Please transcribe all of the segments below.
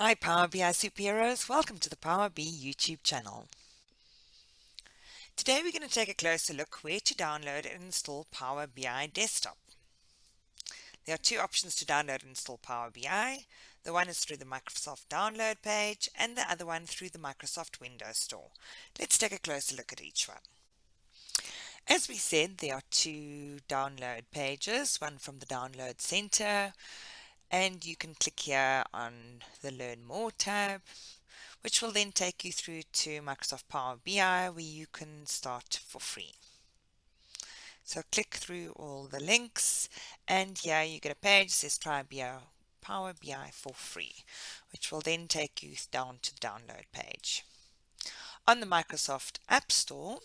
Hi Power BI superheroes, welcome to the Power BI YouTube channel. Today we're going to take a closer look where to download and install Power BI Desktop. There are two options to download and install Power BI. The one is through the Microsoft download page and the other one through the Microsoft Windows Store. Let's take a closer look at each one. As we said, there are two download pages, one from the Download Center, and you can click here on the Learn More tab, which will then take you through to Microsoft Power BI where you can start for free. So click through all the links and here you get a page that says try Power BI for free, which will then take you down to the download page. On the Microsoft App Store,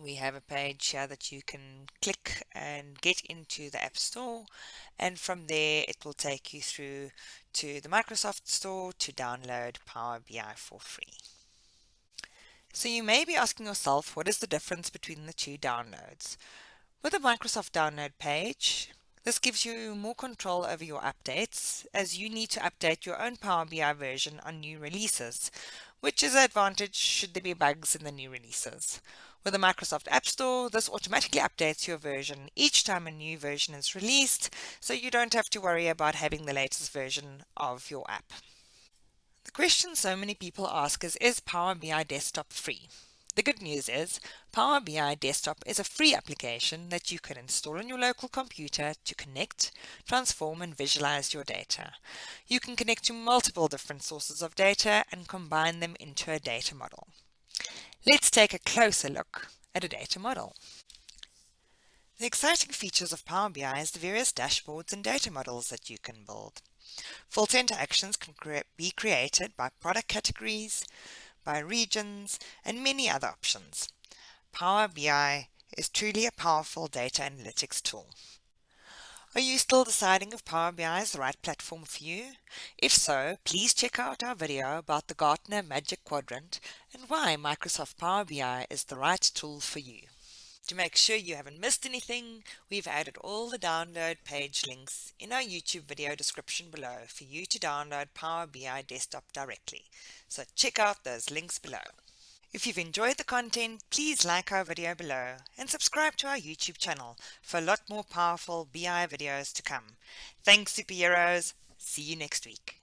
we have a page here that you can click and get into the App Store, and from there it will take you through to the Microsoft Store to download Power BI for free. So you may be asking yourself, what is the difference between the two downloads? With the Microsoft download page, this gives you more control over your updates, as you need to update your own Power BI version on new releases, which is an advantage should there be bugs in the new releases. With the Microsoft App Store, this automatically updates your version each time a new version is released, so you don't have to worry about having the latest version of your app. The question so many people ask is Power BI Desktop free? The good news is Power BI Desktop is a free application that you can install on your local computer to connect, transform and visualize your data. You can connect to multiple different sources of data and combine them into a data model. Let's take a closer look at a data model. The exciting features of Power BI is the various dashboards and data models that you can build. Filter interactions can be created by product categories, by regions, and many other options. Power BI is truly a powerful data analytics tool. Are you still deciding if Power BI is the right platform for you? If so, please check out our video about the Gartner Magic Quadrant and why Microsoft Power BI is the right tool for you. To make sure you haven't missed anything, we've added all the download page links in our YouTube video description below for you to download Power BI Desktop directly. So check out those links below. If you've enjoyed the content, please like our video below and subscribe to our YouTube channel for a lot more powerful BI videos to come. Thanks, superheroes. See you next week.